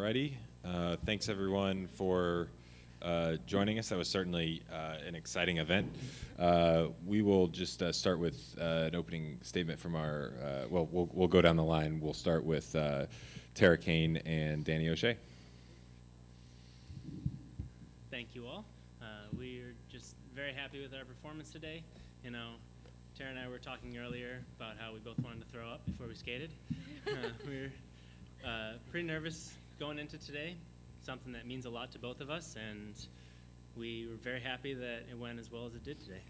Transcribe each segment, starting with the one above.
Alrighty. Thanks everyone for joining us. That was certainly an exciting event. We will just start with an opening statement from our, we'll go down the line. We'll start with Tarah, Kayne, and Denney O'Shea. Thank you all. We're just very happy with our performance today. You know, Tarah and I were talking earlier about how we both wanted to throw up before we skated. We were pretty nervous going into today, something that means a lot to both of us, and we were very happy that it went as well as it did today.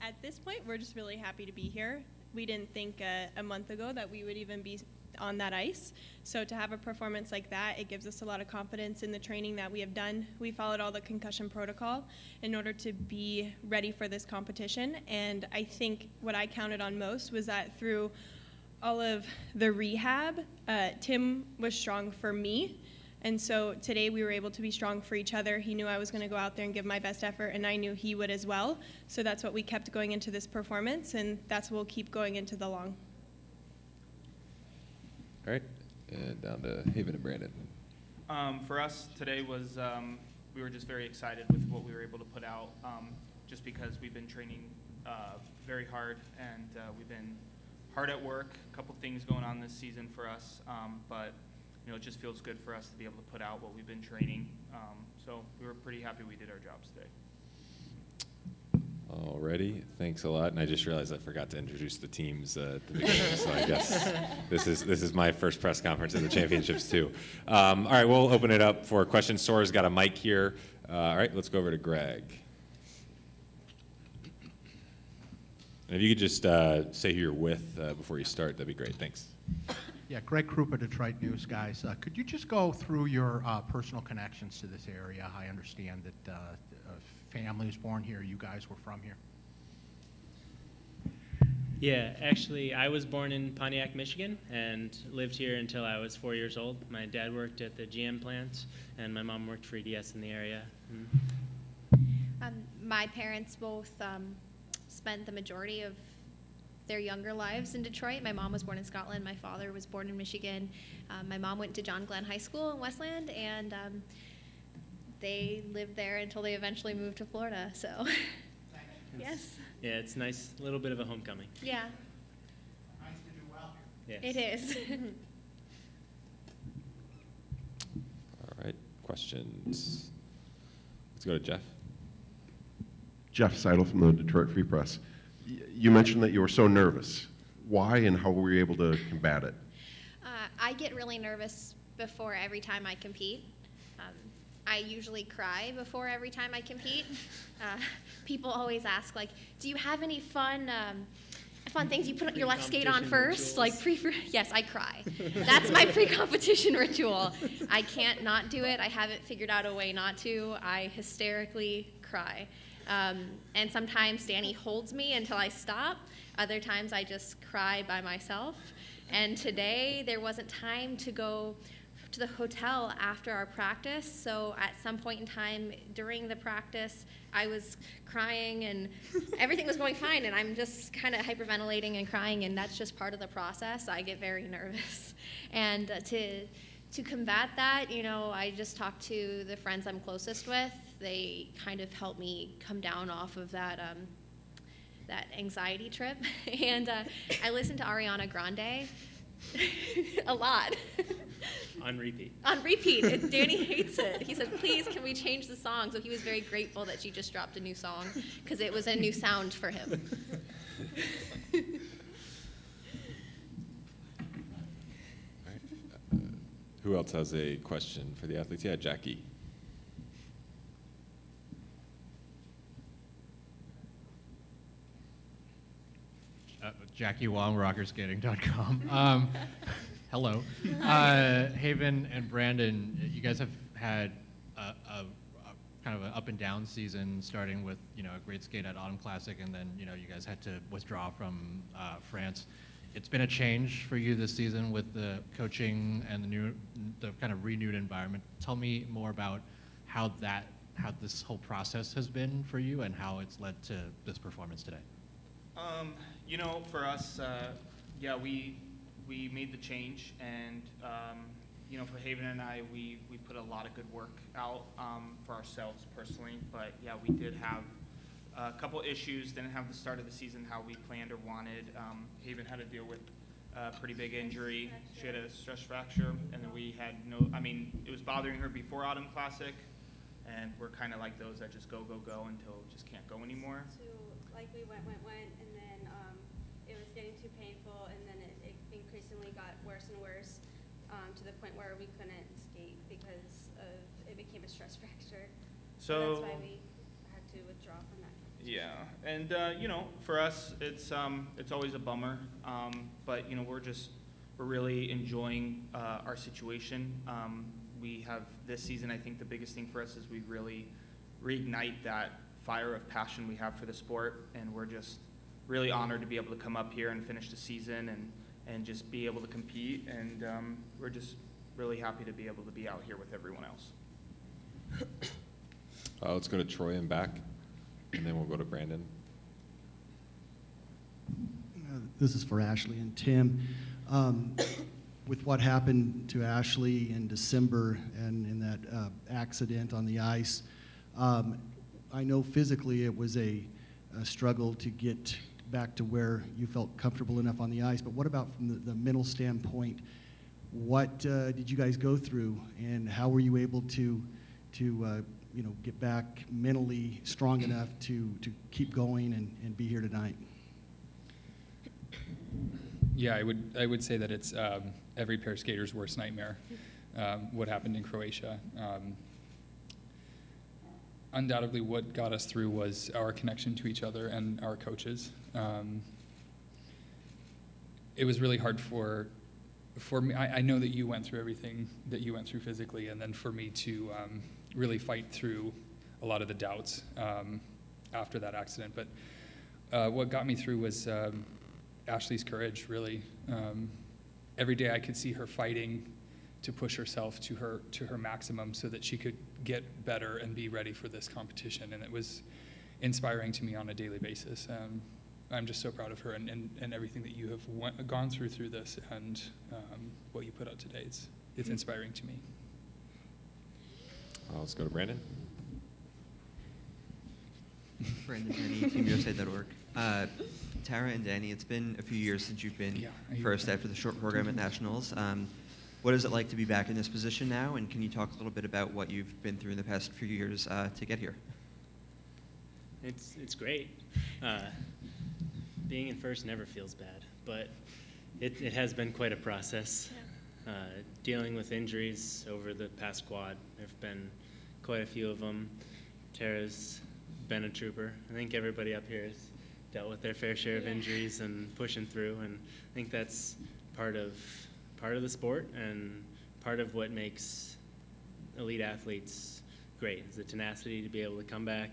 At this point, we're just really happy to be here. We didn't think a month ago that we would even be on that ice. So to have a performance like that, it gives us a lot of confidence in the training that we have done. We followed all the concussion protocol in order to be ready for this competition. And I think what I counted on most was that through all of the rehab, Tim was strong for me. And so today we were able to be strong for each other. He knew I was going to go out there and give my best effort, and I knew he would as well. So that's what we kept going into this performance, and that's what we'll keep going into the long. All right, and down to Haven and Brandon. For us, today was, we were just very excited with what we were able to put out, just because we've been training very hard, and we've been hard at work. A couple things going on this season for us, but you know, it just feels good for us to be able to put out what we've been training. So we were pretty happy we did our jobs today. Alrighty, thanks a lot. And I just realized I forgot to introduce the teams at the beginning, so I guess this is my first press conference at the championships too. All right, we'll open it up for questions. Sora's got a mic here. All right, let's go over to Greg. And if you could just say who you're with before you start, that'd be great. Thanks. Yeah, Greg Krupa, Detroit News, guys. Could you just go through your personal connections to this area? I understand that a family was born here. You guys were from here. Yeah, actually, I was born in Pontiac, Michigan, and lived here until I was 4 years old. My dad worked at the GM plant, and my mom worked for EDS in the area. My parents both spent the majority of their younger lives in Detroit. My mom was born in Scotland. My father was born in Michigan. My mom went to John Glenn High School in Westland, and they lived there until they eventually moved to Florida. So, yes. Yeah, it's nice, a little bit of a homecoming. Yeah. Nice to do well here. Yes. It is. All right, questions. Let's go to Jeff. Jeff Seidel from the Detroit Free Press. You mentioned that you were so nervous. Why and how were you able to combat it? I get really nervous before every time I compete. I usually cry before every time I compete. People always ask, like, do you have any fun things you put your left skate on first? Like yes, I cry. That's my pre-competition ritual. I can't not do it. I haven't figured out a way not to. I hysterically cry. And sometimes Denney holds me until I stop. Other times I just cry by myself. And today there wasn't time to go to the hotel after our practice. So at some point in time during the practice, I was crying and everything was going fine. And I'm just kind of hyperventilating and crying, and that's just part of the process. I get very nervous. And to combat that, you know, I just talked to the friends I'm closest with. They kind of helped me come down off of that that anxiety trip. And I listened to Ariana Grande a lot. On repeat. On repeat. And Denney hates it. He said, please, can we change the song? So he was very grateful that she just dropped a new song because it was a new sound for him. Who else has a question for the athletes? Yeah, Jackie. Jackie Wong, rockerskating.com. Hello. Haven and Brandon, you guys have had a kind of an up and down season, starting with, you know, a great skate at Autumn Classic, and then, you know, you guys had to withdraw from France. It's been a change for you this season with the coaching and the kind of renewed environment. Tell me more about how this whole process has been for you and how it's led to this performance today. You know, for us, yeah, we made the change, and you know, for Haven and I, we put a lot of good work out for ourselves personally. But yeah, we did have a couple issues. Didn't have the start of the season how we planned or wanted. Haven had to deal with a pretty big injury. She had a stress fracture, and then we had no. I mean, it was bothering her before Autumn Classic, and we're kind of like those that just go until just can't go anymore. Like we went, and then it was getting too painful, and then it increasingly got worse and worse to the point where we couldn't skate because it became a stress fracture. So that's why we had to withdraw from that. Yeah, and you know, for us, it's always a bummer, but you know, we're really enjoying our situation. We have this season. I think the biggest thing for us is we really reignite that fire of passion we have for the sport, and we're just really honored to be able to come up here and finish the season and just be able to compete, and we're just really happy to be able to be out here with everyone else. Let's go to Troy and back, and then we'll go to Brandon. This is for Ashley and Tim. With what happened to Ashley in December and in that accident on the ice, I know physically it was a struggle to get back to where you felt comfortable enough on the ice, but what about from the mental standpoint? What did you guys go through, and how were you able to you know, get back mentally strong enough to keep going and be here tonight? Yeah, I would say that it's every pair skater's worst nightmare, what happened in Croatia. Undoubtedly, what got us through was our connection to each other and our coaches. It was really hard for me. I know that you went through everything that you went through physically, and then for me to really fight through a lot of the doubts after that accident. But what got me through was Ashley's courage, really. Every day I could see her fighting to push herself to her maximum so that she could get better and be ready for this competition, and it was inspiring to me on a daily basis. I'm just so proud of her and everything that you have gone through this, and what you put out today. It's inspiring to me. Let's go to Brandon. Brandon, Denney, TeamUSA.org. Tarah and Denney, it's been a few years since you've been first after the short program at Nationals. What is it like to be back in this position now, and can you talk a little bit about what you've been through in the past few years to get here? It's great. Being in first never feels bad, but it has been quite a process. Yeah. Dealing with injuries over the past quad, there have been quite a few of them. Tarah's been a trooper. I think everybody up here has dealt with their fair share of injuries and pushing through, and I think that's part of the sport and part of what makes elite athletes great, is the tenacity to be able to come back,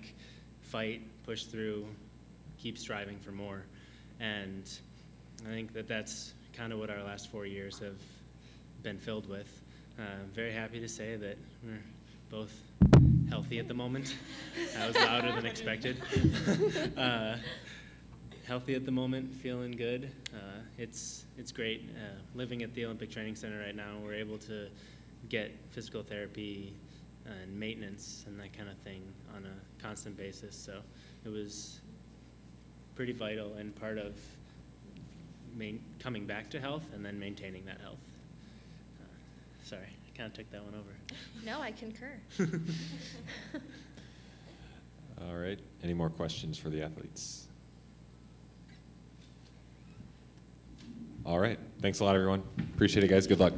fight, push through, keep striving for more. And I think that's kind of what our last 4 years have been filled with. I'm very happy to say that we're both healthy at the moment. That was louder than expected. Healthy at the moment, feeling good. It's great. Living at the Olympic Training Center right now, we're able to get physical therapy and maintenance and that kind of thing on a constant basis. So it was pretty vital and part of coming back to health and then maintaining that health. Sorry, I kind of took that one over. No, I concur. All right. Any more questions for the athletes? All right. Thanks a lot, everyone. Appreciate it, guys. Good luck.